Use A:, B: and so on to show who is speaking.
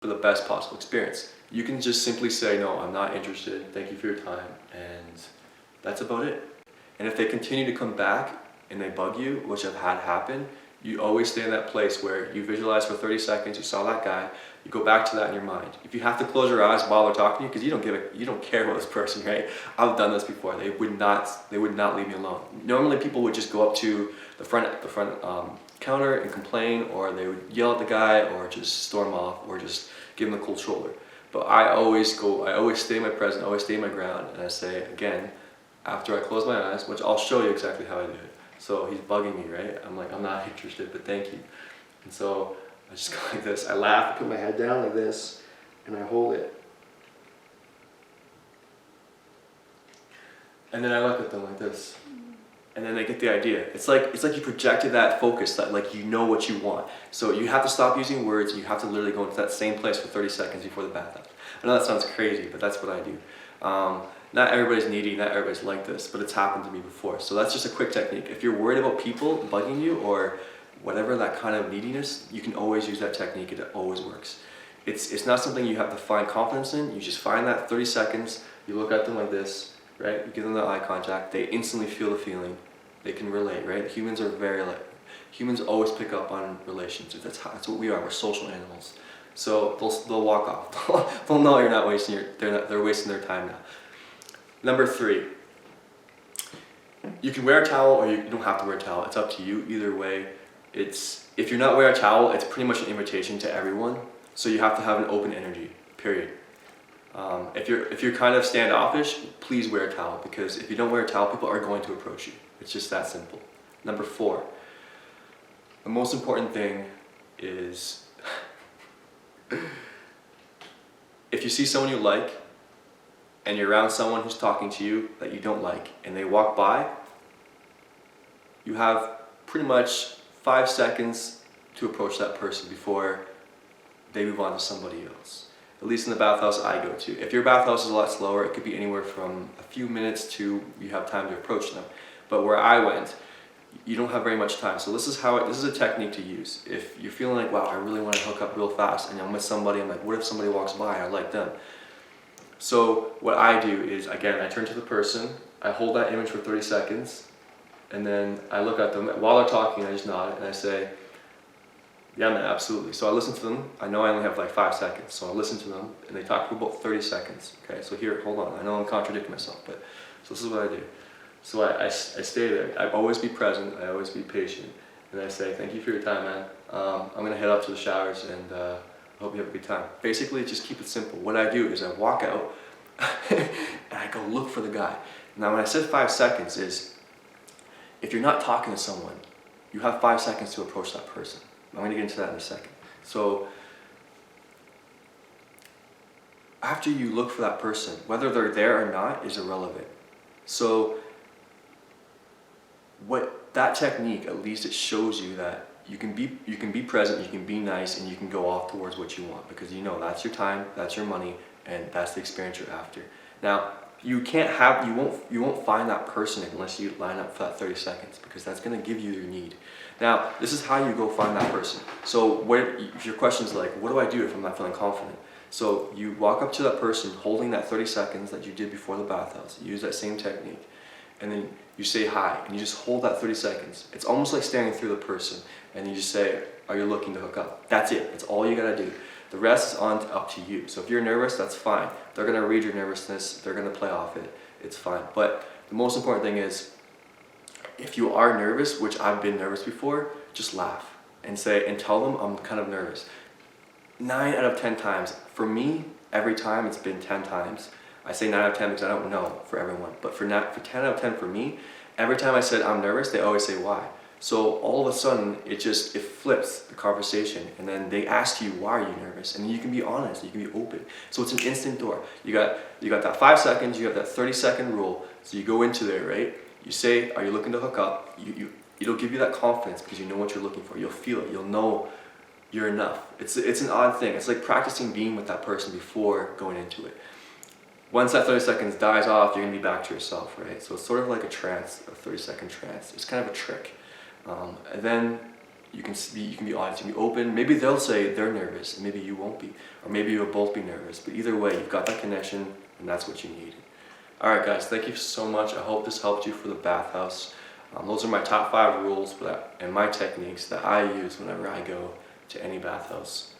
A: for the best possible experience. You can just simply say, no, I'm not interested, thank you for your time, and that's about it. And if they continue to come back and they bug you, which I've had happen, you always stay in that place where you visualize for 30 seconds, you saw that guy, you go back to that in your mind. If you have to close your eyes while they're talking to you, because you don't care about this person, right? I've done this before. They would not leave me alone. Normally people would just go up to the front counter and complain, or they would yell at the guy, or just storm off, or just give him the cold shoulder. But I always stay in my present, I always stay my ground, and I say again, after I close my eyes, which I'll show you exactly how I do it. So he's bugging me, right? I'm like, I'm not interested, but thank you. And so I just go like this. I laugh, I put my head down like this, and I hold it. And then I look at them like this. And then they get the idea. It's like you projected that focus, that like you know what you want. So you have to stop using words, you have to literally go into that same place for 30 seconds before the bathhouse. I know that sounds crazy, but that's what I do. Not everybody's needy, not everybody's like this, but it's happened to me before. So that's just a quick technique. If you're worried about people bugging you or whatever, that kind of neediness, you can always use that technique. It always works. It's not something you have to find confidence in. You just find that 30 seconds, you look at them like this, right? You give them that eye contact, they instantly feel the feeling. They can relate, right? Humans humans always pick up on relationships. That's what we are. We're social animals. So they'll walk off. They'll know you're not wasting they're wasting their time now. Number 3, you can wear a towel or you don't have to wear a towel. It's up to you. Either way, if you're not wearing a towel, it's pretty much an invitation to everyone. So you have to have an open energy, period. If you're kind of standoffish, please wear a towel, because if you don't wear a towel, people are going to approach you. It's just that simple. Number 4, the most important thing is if you see someone you like and you're around someone who's talking to you that you don't like and they walk by, you have pretty much 5 seconds to approach that person before they move on to somebody else. At least in the bathhouse I go to. If your bathhouse is a lot slower, it could be anywhere from a few minutes to you have time to approach them. But where I went, you don't have very much time. So this is a technique to use. If you're feeling like, wow, I really want to hook up real fast, and I'm with somebody, I'm like, what if somebody walks by, I like them. So what I do is, again, I turn to the person, I hold that image for 30 seconds, and then I look at them. While they're talking, I just nod, and I say, yeah, man, absolutely. So I listen to them. I know I only have like 5 seconds, so I listen to them, and they talk for about 30 seconds. Okay, so here, hold on. I know I'm contradicting myself, but so this is what I do. So I stay there. I always be present. I always be patient, and I say, thank you for your time, man. I'm gonna head up to the showers, and I hope you have a good time. Basically, just keep it simple. What I do is I walk out, and I go look for the guy. Now, when I said 5 seconds, is if you're not talking to someone, you have 5 seconds to approach that person. I'm going to get into that in a second. So after you look for that person, whether they're there or not is irrelevant. So what that technique, at least it shows you that you can be present, you can be nice, and you can go off towards what you want, because you know that's your time, that's your money, and that's the experience you're after. Now, you won't find that person unless you line up for that 30 seconds, because that's going to give you your need. Now, this is how you go find that person. So if your question is like, what do I do if I'm not feeling confident? So you walk up to that person holding that 30 seconds that you did before the bathhouse. You use that same technique. And then you say hi, and you just hold that 30 seconds. It's almost like staring through the person, and you just say, are you looking to hook up? That's it. That's all you gotta do. The rest is up to you. So if you're nervous, that's fine. They're gonna read your nervousness. They're gonna play off it. It's fine. But the most important thing is, if you are nervous, which I've been nervous before, just laugh and tell them I'm kind of nervous. 9 out of 10 times. For me, every time it's been 10 times. I say 9 out of 10 because I don't know for everyone, but for 10 out of 10 for me, every time I said I'm nervous, they always say why. So all of a sudden, it flips the conversation, and then they ask you, why are you nervous? And you can be honest, you can be open. So it's an instant door. You got that 5 seconds, you have that 30-second rule, so you go into there, right? You say, are you looking to hook up? It'll give you that confidence because you know what you're looking for. You'll feel it. You'll know you're enough. It's an odd thing. It's like practicing being with that person before going into it. Once that 30 seconds dies off, you're going to be back to yourself, right? So it's sort of like a trance, a 30-second trance. It's kind of a trick. And then you can be honest, you can be open. Maybe they'll say they're nervous, and maybe you won't be, or maybe you'll both be nervous. But either way, you've got that connection, and that's what you need. All right, guys, thank you so much. I hope this helped you for the bathhouse. Those are my top 5 rules and my techniques that I use whenever I go to any bathhouse.